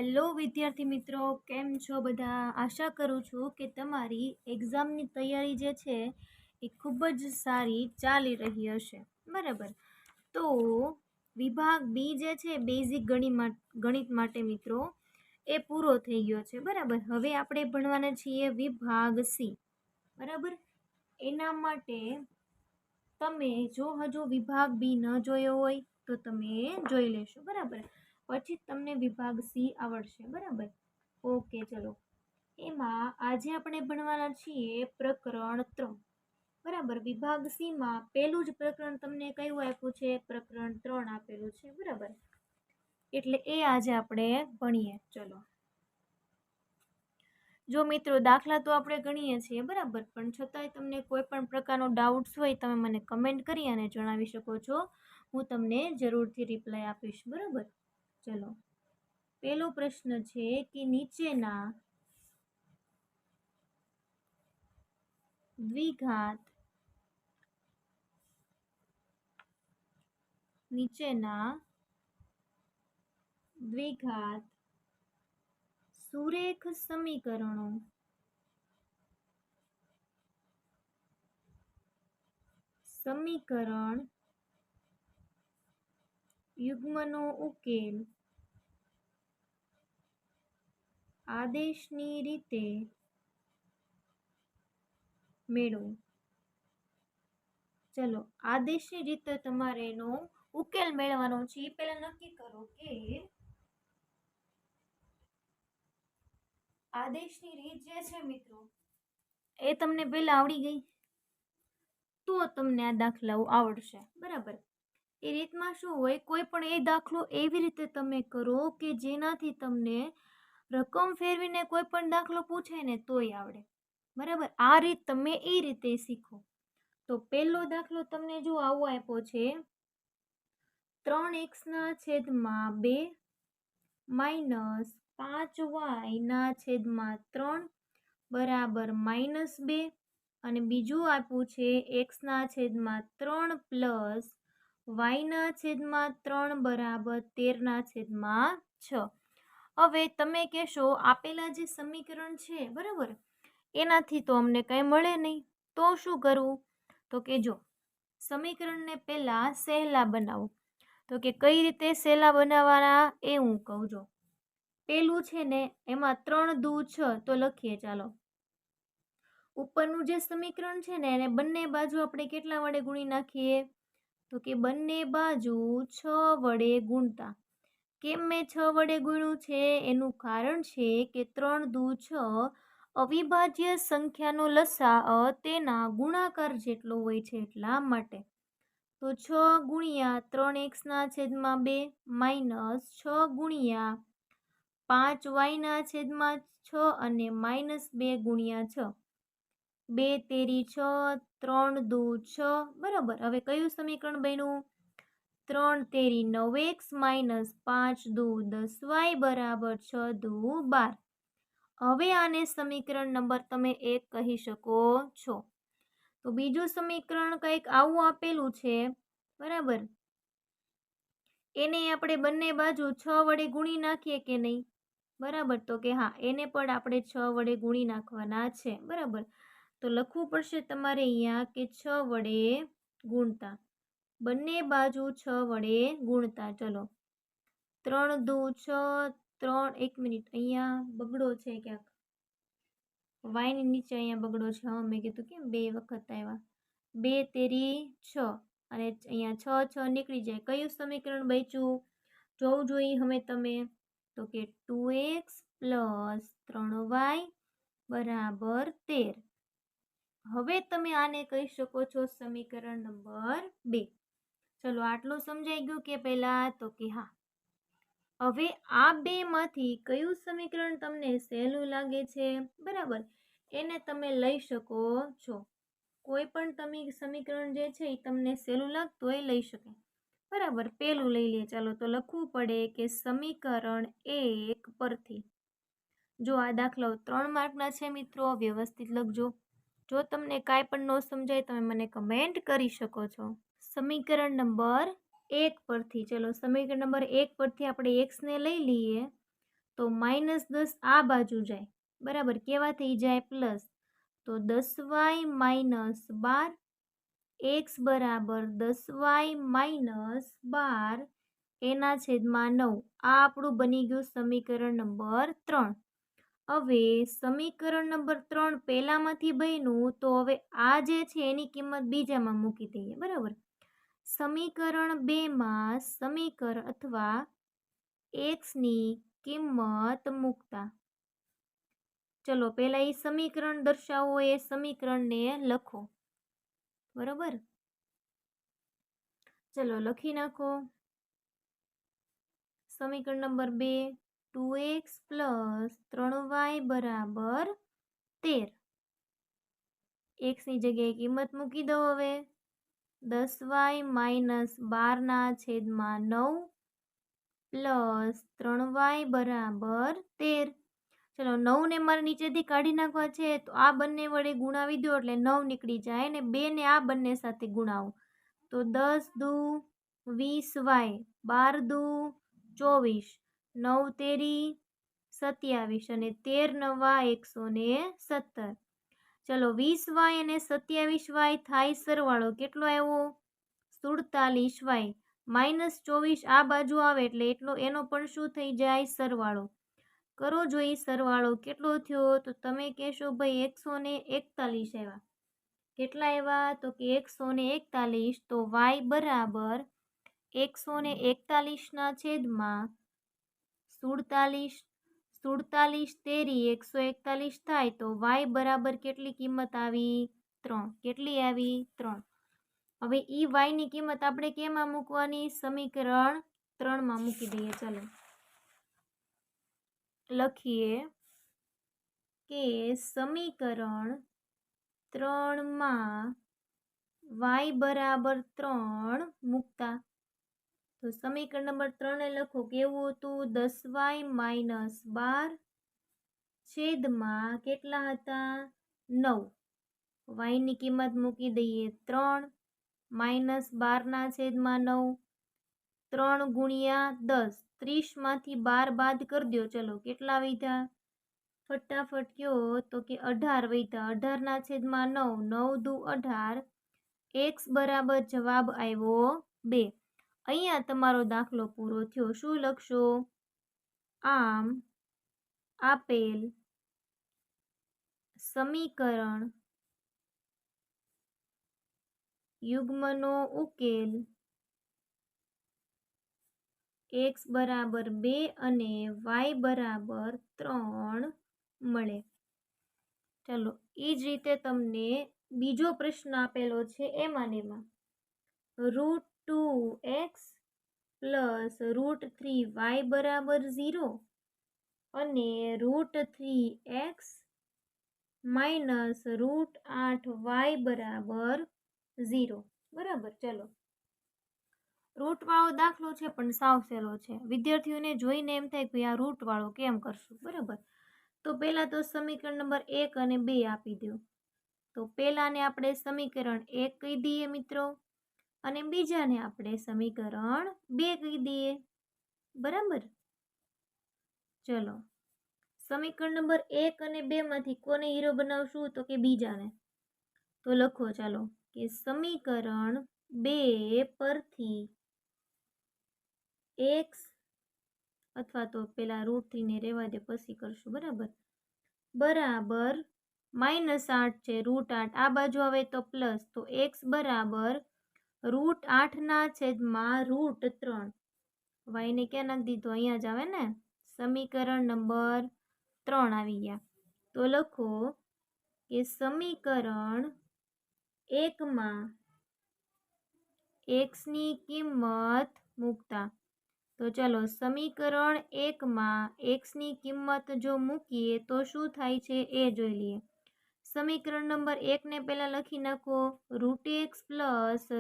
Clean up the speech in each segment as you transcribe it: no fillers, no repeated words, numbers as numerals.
Hello વિદ્યાર્થી મિત્રો, કેમ છો બધા? આશા કરું છું કે તમારી એક્ઝામની તૈયારી જે છે એ ખૂબ જ સારી ચાલી રહી હશે. બરાબર. તો વિભાગ બી જે છે બેઝિક ગણિત માટે મિત્રો એ પૂરો થઈ ગયો છે. બરાબર. હવે આપણે ભણવાના છીએ વિભાગ સી. બરાબર. એના માટે તમે જો હજુ વિભાગ બી ન જોયો હોય તો તમે જોઈ લેશો. બરાબર. પછી તમને વિભાગ સી આવડશે. બરાબર. ઓકે, ચલો. એમાં આજે આપણે ભણવાના છીએ પ્રકરણ 3. બરાબર. વિભાગ સી માં પહેલું જ પ્રકરણ તમને કયું આપ્યું છે? પ્રકરણ 3 આપેલું છે. બરાબર. એટલે એ આજે આપણે ભણીએ. ચલો. જો મિત્રો, દાખલા તો આપણે ગણીએ છીએ. બરાબર. પણ છતાંય તમને કોઈ પણ પ્રકારનો ડાઉટ્સ હોય તમે મને કમેન્ટ કરી અને જણાવી શકો છો. હું તમને જરૂરથી રિપ્લાય આપીશ. બરાબર. ચલો. પહેલો પ્રશ્ન છે કે નીચેના દ્વિઘાત સુરેખ સમીકરણ યુગ્મનો ઉકેલ આદેશની રીતે મેળવો. ચલો, આદેશની રીતે તમારે એનો ઉકેલ મેળવવાનો છે. એ પહેલા નક્કી કરો કે આદેશની રીત જે છે મિત્રો એ તમને પહેલા આવડી ગઈ તો તમને આ દાખલાઓ આવડશે. બરાબર. એ રીતમાં શું હોય, કોઈ પણ એ દાખલો એવી રીતે તમે કરો કે જેનાથી તમને રકમ ફેરવીને કોઈ પણ દાખલો પૂછાય ને તોય આવડે. બરાબર. આ રીત તમે એ રીતે શીખો. તો પહેલો દાખલો તમને જો આવો આપ્યો છે, 3x/2 માઇનસ 5y/3 બરાબર -2, અને બીજું આપ્યું છે x/3 પ્લસ y/3 બરાબર 13/6. હવે તમે કહેશો આપેલા જે સમીકરણ છે બરાબર એનાથી તો અમને કંઈ મળે નહીં, તો શું કરવું? તો કે જો સમીકરણને પહેલા સહેલા બનાવો. તો કે કઈ રીતે સહેલા બનાવવાના એ હું કહું. જો પેલું છે ને એમાં 3 દુ 6 તો લખીએ. ચાલો, ઉપરનું જે સમીકરણ છે ને એને બંને બાજુ આપણે કેટલા વડે ગુણી નાખીએ? તો કે બંને બાજુ 6 વડે ગુણતા. કેમ મેં 6 વડે ગુણ્યું છે? એનું કારણ છે કે 3 દુ 6 અવિભાજ્ય સંખ્યાનો લસાઅ તેના ગુણાકાર જેટલો હોય છે એટલા માટે. તો 6 ગુણ્યા 3x/2 માઇનસ 6 ગુણ્યા 5y/6 અને -2 ગુણ્યા 6. 2 તેરી 6, 3 દુ 6. બરાબર. હવે કયું સમીકરણ બન્યું? 3 તેરી 9x માઇનસ 5 દુ 10y બરાબર 6 દુ 12. હવે આને સમીકરણ નંબર તમે 1 કહી શકો છો. તો બીજું સમીકરણ કંઈક આવું આપેલું છે. બરાબર. એને આપણે બંને બાજુ 6 વડે ગુણી નાખીએ કે નહીં? બરાબર. તો કે હા, એને પણ આપણે 6 વડે ગુણી નાખવાના છે. બરાબર. તો લખવું પડશે તમારે અહીંયા કે 6 વડે ગુણતા. બંને બાજુ 6 વડે ગુણતા. ચલો, 3 દુ 6, 3, 1 મિનિટ, અહીંયા બગડો છે ક્યાંક, વાયની નીચે અહીંયા બગડો છે. હા, મેં કીધું કેમ 2 વખત આવ્યા. 2 તેરી 6 અને અહીંયા 6 નીકળી જાય. કયું સમીકરણ બચ્યું જોવું જોઈએ હવે તમે? તો કે 2x પ્લસ 3y બરાબર 13. હવે તમે આને કહી શકો છો સમીકરણ નંબર 2. ચલો, આટલું સમજાઈ ગયું કે પહેલા? તો કે હા. હવે આ બે માંથી કયું સમીકરણ તમને સહેલું લાગે છે? બરાબર. એને તમે લઈ શકો છો. કોઈ પણ તમે સમીકરણ જે છે એ તમને સહેલું લાગતું હોય લઈ શકે. બરાબર. પેલું લઈ લે. ચાલો, તો લખવું પડે કે સમીકરણ 1 પરથી. જો આ દાખલો 3 માર્કના છે મિત્રો, વ્યવસ્થિત લખજો. જો તમને કાંઈ પણ ન સમજાય તમે મને કમેન્ટ કરી શકો છો. સમીકરણ નંબર 1 પરથી. ચલો, સમીકરણ નંબર 1 પરથી આપણે x ને લઈ લઈએ. તો -10 આ બાજુ જાય, બરાબર, કેવા થઈ જાય? પ્લસ. તો 10y - 12 x બરાબર 10y - 12 એના છેદમાં 9. આ આપણું બની ગયું સમીકરણ નંબર 3. હવે સમીકરણ નંબર 3 પહેલામાંથી બન્યું, તો હવે આ જે છે એની કિંમત બીજામાં મૂકી દઈએ, બરાબર. સમીકરણ 2 માં સમીકરણ અથવા x ની કિંમત મૂકતા, ચલો પહેલા એ સમીકરણ દર્શાવો, એ સમીકરણને લખો, બરાબર. ચલો લખી નાખો. સમીકરણ નંબર 2, 2x + 3y બરાબર 13. x ની જગ્યાએ કિંમત મૂકી દો. હવે 10y - 12 ના છેદમાં 9 પ્લસ 3y બરાબર 13. ચલો 9 ને મારે નીચેથી કાઢી નાખવા છે, તો આ બંને વડે ગુણાવી દો એટલે 9 નીકળી જાય, અને 2 ને આ બંને સાથે ગુણાવો તો 10 દુ 20y, 12 દુ 24, 9 તેરી 27 અને 13 નવા 117. ચલો 20y અને 27y થાય સરવાળો, કેટલો આવ્યો? 47y. -24 આ બાજુ આવે એટલે એનો પણ શું થઈ જાય? સરવાળો. કરો જોઈ સરવાળો કેટલો થયો? તો તમે કહેશો ભાઈ 141 આવ્યા. કેટલા આવ્યા? તો કે 141. તો y બરાબર 141 ના છેદમાં 47. 47 તેરી 141 થાય, તો y બરાબર કેટલી કિંમત આવી? 3. કેટલી આવી? 3. હવે ઈ y ની કિંમત આપણે કેમાં મૂકવાની? સમીકરણ 3 માં મૂકી દઈએ. ચાલો લખીએ કે સમીકરણ 3 માં y બરાબર 3 મૂકતા, તો સમીકરણ નંબર 3 ને લખો. કેવું હતું? 10y - 12 છેદમાં કેટલા હતા? 9. y ની કિંમત મૂકી દઈએ 3 -12 ના છેદમાં 9. 3 ગુણ્યા 10, 30 માંથી 12 બાદ કરી દો. ચલો કેટલા વધ્યા? ફટાફટ કયો. તો કે 18 વધ્યા. 18 ના છેદમાં 9, 9 દુ 18. x બરાબર જવાબ આવ્યો 2. અહીંયા તમારો દાખલો પૂરો થયો. શું લખશો? આમ આપેલ સમીકરણ યુગ્મનો ઉકેલ x બરાબર 2 અને y બરાબર 3 મળે. ચલો એ જ રીતે તમને બીજો પ્રશ્ન આપેલો છે, એમાં √2x + √3y બરાબર 0 અને √3x - √8y બરાબર 0, બરાબર. ચલો રૂટ વાળો દાખલો છે પણ સાવ સહેલો છે. વિદ્યાર્થીઓને જોઈને એમ થાય કે આ રૂટ વાળો કેમ કરશું, બરાબર. તો પહેલા તો સમીકરણ નંબર 1 અને 2 આપી દો. તો પહેલાને આપણે સમીકરણ 1 કહી દઈએ મિત્રો, અને બીજાને આપણે સમીકરણ 2 કહી દઈએ, બરાબર. ચલો સમીકરણ નંબર 1 અને 2 માંથી કોને હીરો બનાવશું? તો કે બીજાને. તો લખો ચાલો કે સમીકરણ 2 પરથી x અથવા તો પેલા √3 ને રહેવા દે, પછી કરશું, બરાબર. બરાબર -8 છે, √8 આ બાજુ આવે તો પ્લસ, તો x બરાબર √8 ના છેદમાં √3. y ને ક્યાં નાખી દીધો? અહીંયા જ આવે ને. સમીકરણ નંબર 3 આવી ગયા. તો લખો કે સમીકરણ 1 માં x ની કિંમત મૂકતા, તો ચલો સમીકરણ 1 માં x ની કિંમત જો મૂકીએ તો શું થાય છે એ જોઈ લઈએ. સમીકરણ નંબર 1 ને પહેલા લખી નાખો. √x +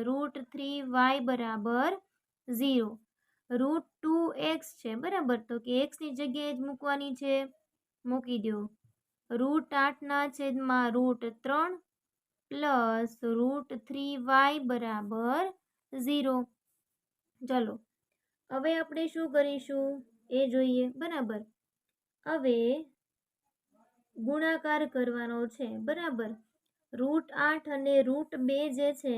√3y બરાબર 0. √2x છે, બરાબર. તો કે x ની જગ્યાએ જ મૂકવાની છે, મૂકી દો. √8 ના છેદમાં √3 પ્લસ √3y બરાબર 0. ચલો હવે આપણે શું કરીશું એ જોઈએ, બરાબર. હવે ગુણાકાર કરવાનો છે, બરાબર. √8 અને √2 જે છે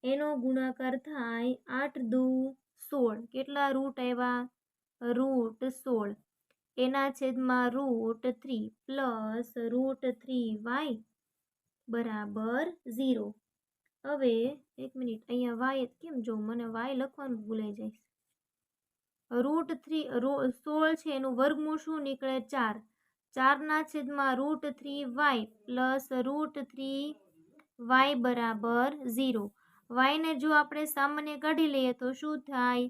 એનો ગુણાકાર થાય 8 દુ 16. કેટલા રૂટ આવ્યા? √16. એના છેદમાં √3 પ્લસ √3y બરાબર 0. હવે એક મિનિટ, અહીંયા વાય કેમ જો મને વાય લખવાનું ભૂલાઈ જાય. √16 છે એનું વર્ગમૂળ શું નીકળે? 4. 4ના છેદમાં √3y પ્લસ √3y બરાબર 0. વાયને જો આપણે સામાન્ય કાઢી લઈએ તો શું થાય?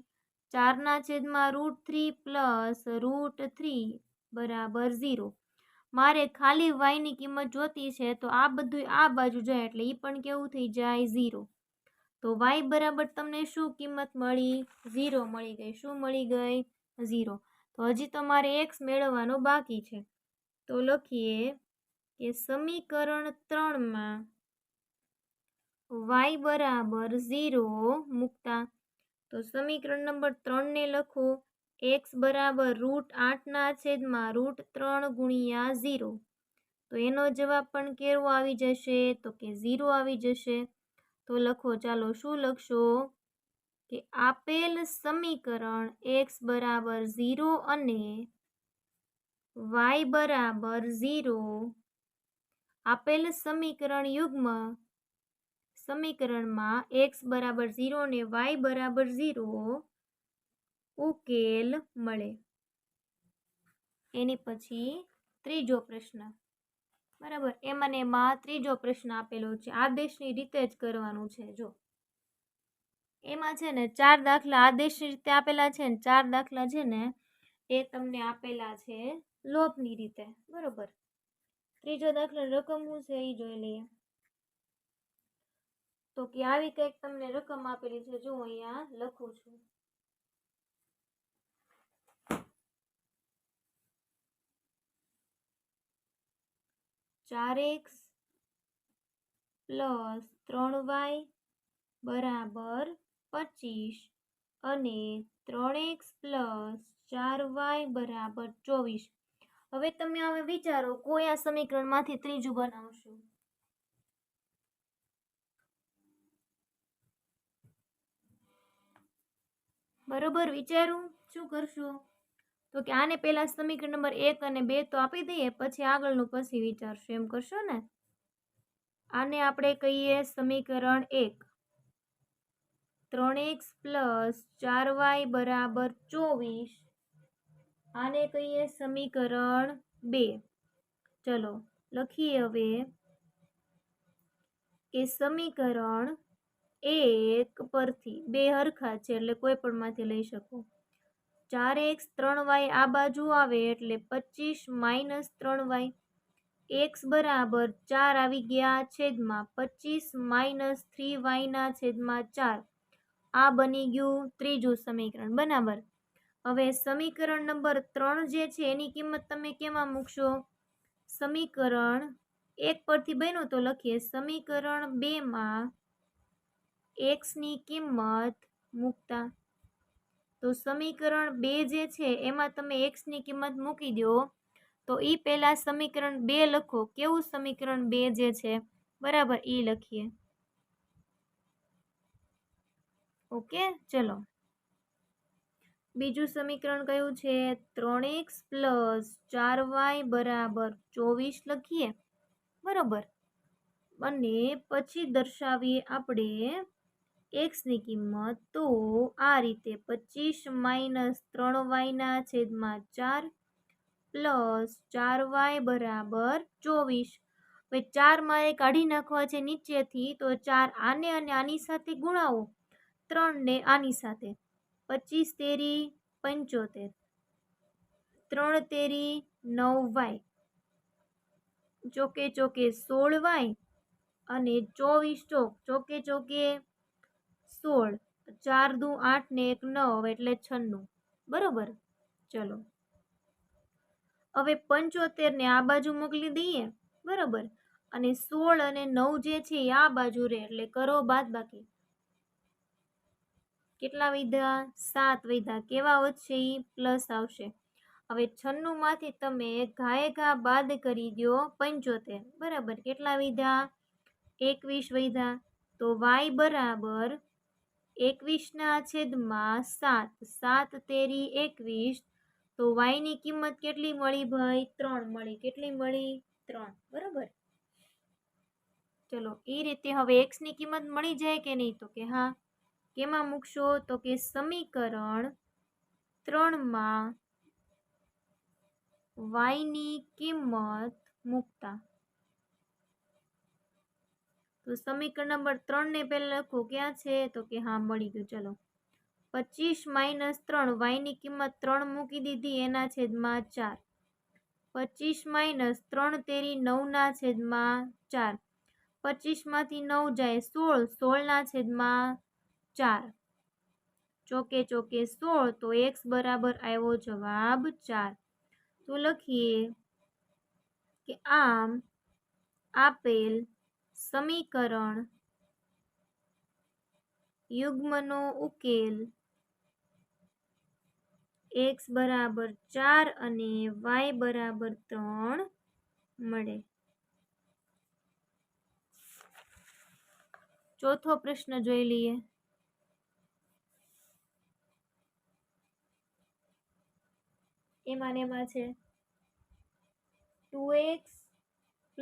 4ના છેદમાં √3 પ્લસ √3 બરાબર 0. મારે ખાલી વાયની કિંમત જોતી છે તો આ બધું આ બાજુ જાય એટલે એ પણ કેવું થઈ જાય? 0. તો y બરાબર તમને શું કિંમત મળી? 0 મળી ગઈ. શું મળી ગઈ? 0. તો હજી તમારે x મેળવવાનો બાકી છે. તો લખીએ કે સમીકરણ 3માં y બરાબર 0 મૂકતા તો સમીકરણ નંબર 3 ને લખો x બરાબર √8ના છેદમાં √3 ગુણ્યા 0. તો એનો જવાબ પણ કેવો આવી જશે? તો કે 0 આવી જશે. તો લખો, ચાલો શું લખશો કે આપેલ સમીકરણ x બરાબર 0 અને y બરાબર 0, આપેલ સમીકરણ યુગ્મ સમીકરણમાં x બરાબર 0 અને y બરાબર 0 ઉકેલ મળે. એની પછી ત્રીજો પ્રશ્ન, બરાબર. એમાં ત્રીજો પ્રશ્ન આપેલો છે. આદેશની રીતે જ કરવાનું છે. જો એમાં છે ને 4 દાખલા આદેશની રીતે આપેલા છે ને 4 દાખલા છે ને એ તમને આપેલા છે લોપની રીતે, બરોબર. ત્રીજો દાખલો રકમ શું છે એ જોઈ લઈએ. તો કે આવી કંઈક તમને રકમ આપેલી છે. જો અહીંયા લખું છું. (4x + 3y બરાબર 25) અને 3x + 4y બરાબર 24. હવે તમે હવે વિચારો, કોઈ આ સમીકરણમાંથી ત્રીજું બનાવશું. બરોબર, વિચારું શું કરશું? તો કે આને પહેલા સમીકરણ નંબર 1 અને 2 તો આપી દઈએ, પછી આગળનું પછી વિચારશું. એમ કરશો ને? આને આપણે કહીએ સમીકરણ 1. 3x + 4y બરાબર 24. આને કહીએ સમીકરણ 2. ચલો લખીએ હવે કે સમીકરણ 1 પરથી 2 હરખા છે એટલે કોઈ પણ માંથી લઈ શકો. 4x 3y આ બાજુ આવે એટલે 25 - 3y. x બરાબર 4 આવી ગયા છેદમાં 25 - 3y ના છેદમાં 4. આ બની ગયું ત્રીજું સમીકરણ, બરાબર. હવે સમીકરણ નંબર 3 જે છે એની કિંમત તમે કેમાં મૂકશો? સમીકરણ 1 પરથી બન્યું તો લખીએ સમીકરણ 2 માં x ની કિંમત મૂકતા. તો સમીકરણ 2 જે છે એમાં તમે x ની કિંમત મૂકી દો. તો ઈ પહેલા સમીકરણ 2 લખો. કેવું સમીકરણ 2 જે છે, બરાબર, ઈ લખીએ. ઓકે, ચલો. બીજું સમીકરણ કયું છે? 3x + 4y બરાબર 24 લખીએ, બરોબર. અને પછી દર્શાવીએ આપણે x ની કિંમત. તો આ રીતે 25 - 3y ના છેદમાં 4 પ્લસ 4y બરાબર 24. હવે 4 મારે કાઢી નાખવા છે નીચેથી, તો 4 આને અને આની સાથે ગુણાવો, 3 ને આની સાથે. 25 તેરી 75, 3 તેરી 9y, ચોકે ચોકે 16y અને 24 ચોકે ચોકે 16. 4 દુ 8 ને 1 9 એટલે 96, બરોબર. ચલો હવે 75 ને આ બાજુ મોકલી દઈએ, બરોબર. અને 16 અને 9 જે છે એ આ બાજુ રહે એટલે કરો બાદબાકી. કેટલા વધ્યા? 7 વધ્યા. કેવા વધશે? ઈ પ્લસ આવશે. હવે 96 માંથી તમે ઘાએ ઘા બાદ કરી દો 75, બરાબર. કેટલા વધ્યા? 21 વધ્યા. તો y બરાબર 21/7, 7 તેરી 21. તો y ની કિંમત કેટલી મળી ભાઈ? 3 મળી. કેટલી મળી? 3, બરાબર. ચલો એ રીતે હવે x ની કિંમત મળી જાય કે નહીં? તો કે હા. કેમાં મૂકશો? તો કે સમીકરણ 3 માં y ની કિંમત મૂકતા. તો સમીકરણ નંબર 3 ને પહેલા લખો. ક્યાં છે? તો કે હા મળી ગયું. ચલો 25 - 3, y ની કિંમત 3 મૂકી દીધી, એના છેદમાં 4. 25 - 3 તેરી 9/4. 25 માંથી 9 જાય 16, 16/4. ચોકે ચોકે 16. તો x બરાબર આવ્યો જવાબ 4. તો લખીએ કે આમ આપેલ સમીકરણ યુગ્મનો ઉકેલ x બરાબર 4 અને y બરાબર 3 મળે. ચોથો પ્રશ્ન જોઈ લઈએ. એમાં છે 2x +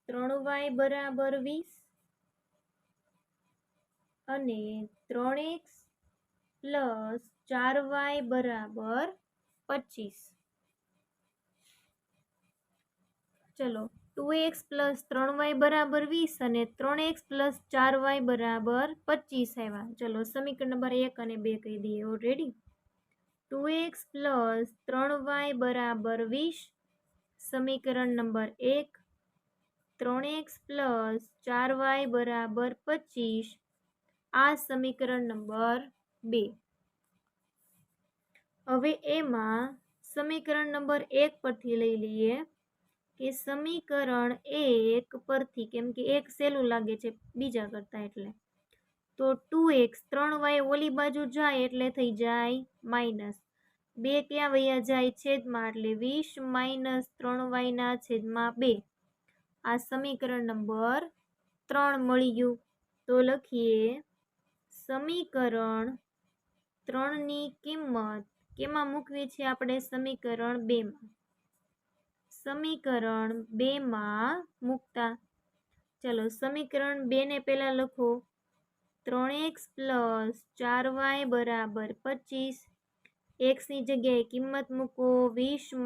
3y બરાબર 20 અને 3x + 4y બરાબર 25. ચલો 2x + 3y બરાબર 20 અને 3x + 4y બરાબર 25 આવ્યા. ચલો સમીકરણ નંબર 1 અને 2 કહી દઈએ. ઓલરેડી 2x + 3y બરાબર 20, સમીકરણ નંબર 1. 3x + 4y બરાબર 25, આ સમીકરણ નંબર 2. હવે એમાં સમીકરણ નંબર 1 પરથી લઈ લઈએ કે સમીકરણ 1 પરથી, કેમ કે 1 સહેલું લાગે છે બીજા કરતા, એટલે તો 2x 3y ઓલી બાજુ જાય એટલે થઈ જાય માઇનસ. 2 ક્યાં વયા જાય? છેદમાં, એટલે 20 - 3y/2. આ સમીકરણ નંબર 3 મળી ગયું. તો લખીએ સમીકરણ 3 ની કિંમત કેમાં મૂકવી છે આપણે? સમીકરણ 2 માં. સમીકરણ 2 માં મૂકતા. ચલો સમીકરણ 2 ને પહેલા લખો. 3x + 4y બરાબર 25. x ની જગ્યાએ કિંમત મૂકો 20 -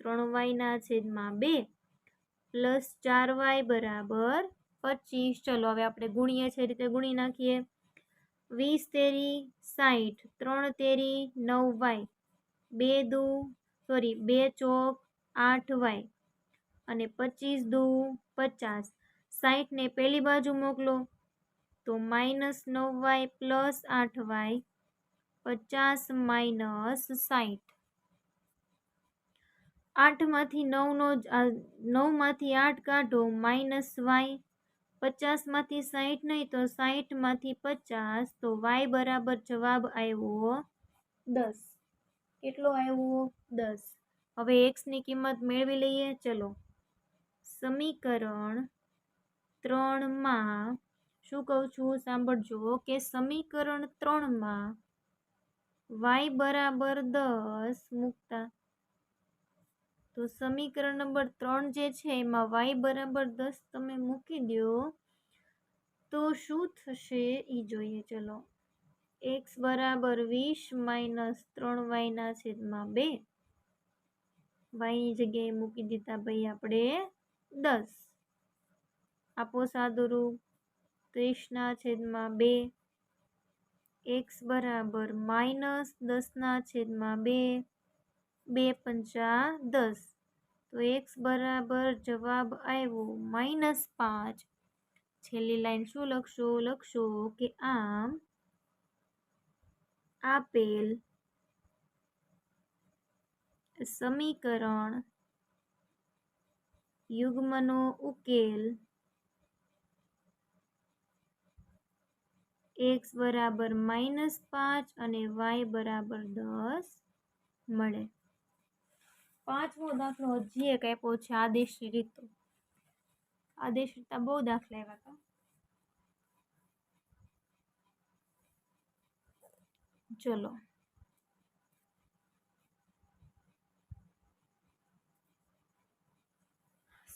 3y/2 પ્લસ 4y બરાબર 25. ચલો હવે આપણે ગુણીએ છીએ રીતે ગુણી નાખીએ. 20 તેરી 60, 3 તેરી 9y, 2 ચોક 8y અને 25 દુ 50. 60 ને પેલી બાજુ મોકલો તો -9y + 8y, 50 - 60. 8 માંથી 8 કાઢો -y. 50 માંથી 60 નહીં તો 60 માંથી 50. તો y બરાબર જવાબ આવ્યો 10. કેટલો આવ્યો? 10. હવે x ની કિંમત મેળવી લઈએ. ચલો સમીકરણ 3 માં શું કહું છું સાંભળજો કે સમીકરણ 3 માં y બરાબર 10 મૂકતા. તો સમીકરણ નંબર 3 જે છે એમાં y બરાબર 10 તમે મૂકી દો તો શું થશે એ જોઈએ. ચલો x બરાબર 20 - 3y/2. y ની જગ્યાએ મૂકી દીધા ભાઈ આપણે 10. આપો સાદુરૂપ. 30/2. x બરાબર -10/2. 2 પંચા 10. તો x બરાબર જવાબ આવ્યો -5. છેલ્લી લાઈન શું લખશો કે આમ આપેલ સમીકરણ યુગ્મનો ઉકેલ x બરાબર -5 અને y બરાબર 10 મળે. પાંચમો દાખલો હજી એક આપ્યો છે આદેશી રીતો. આદેશ રીતના બહુ દાખલા આવ્યા હતા. ચલો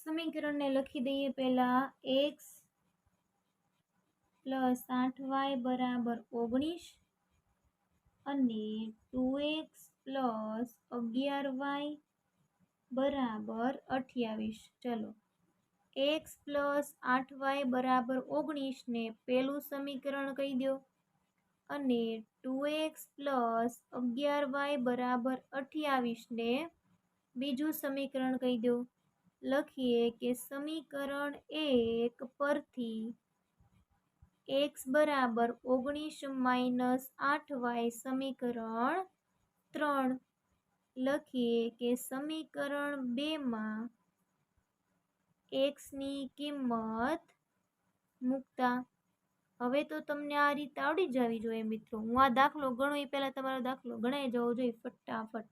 સમીકરણને લખી દઈએ. પહેલા x પ્લસ 8y બરાબર 19 અને 2x પ્લસ 11y બરાબર 28. ચલો x પ્લસ 8y બરાબર 19 ને પહેલું સમીકરણ કહી દો અને 2x પ્લસ 11y બરાબર 28 ને બીજું સમીકરણ કહી દો. લખીએ કે સમીકરણ 1 પરથી x બરાબર 19 માઇનસ 8y સમીકરણ 3. લખીએ કે સમીકરણ 2 માં x ની કિંમત મૂકતા. હવે તો તમને આ રીત આવડી જવી જોઈએ મિત્રો. હું આ દાખલો ગણું એ પહેલા તમારો દાખલો ગણાઈ જવો જોઈએ ફટાફટ.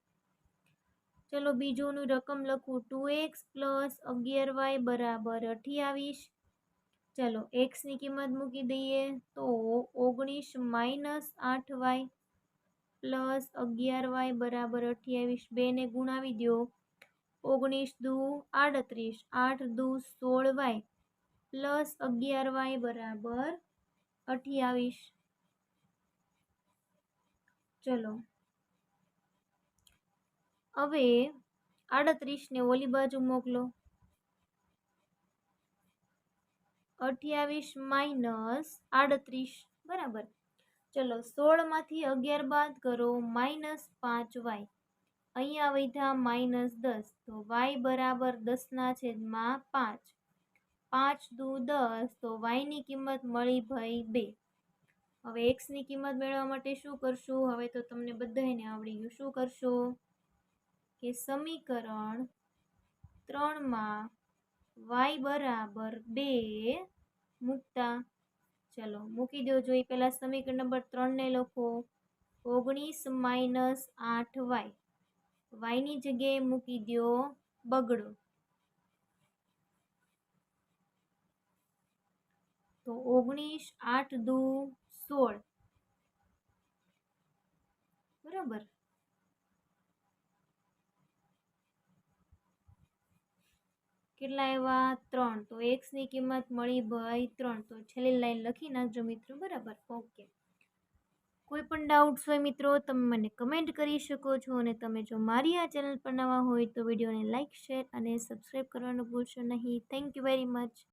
ચલો બીજુંનું રકમ લખું. 2x પ્લસ 11y બરાબર 28. ચલો x ની કિંમત મૂકી દઈએ તો 19 માઇનસ 8y પ્લસ 11y બરાબર 28. 2 ને ગુણાવી દો. 19 દુ 38, 8 દુ 16y પ્લસ 11y બરાબર 28. ચલો હવે 38 ને ઓલી બાજુ મોકલો. 28 માઇનસ 38 બરાબર. ચલો 16 માંથી 11 બાદ કરો માઇનસ 5y. અહીંયા વધ્યા માઇનસ 10 તો y બરાબર 10/5. 5 દુ 10 તો y ની કિંમત મળી ભાઈ 2. હવે x ની કિંમત મેળવવા માટે શું કરશું? હવે તો તમને બધાને આવડી ગયું. શું કરશો કે સમીકરણ 3 માં y બરાબર 2 મૂકતા. ચલો મૂકી દો. જોઈ પહેલા સમીકરણ નંબર 3 ને લખો. 19 માઇનસ 8y. y ની જગ્યાએ મૂકી દો બગડો. તો 19, 8 દુ 16 બરાબર. કેટલા આવ્યા? 3. તો x ની કિંમત મળી ભાઈ 3. તો છેલ્લી લાઈન લખી નાખજો મિત્રો. બરાબર. ઓકે. કોઈ પણ ડાઉટ્સ હોય મિત્રો તમે મને કમેન્ટ કરી શકો છો. અને તમે જો મારી આ ચેનલ પર નવા હોય તો વિડીયોને લાઇક, શેર અને સબસ્ક્રાઈબ કરવાનું ભૂલશો નહીં. Thank you very much.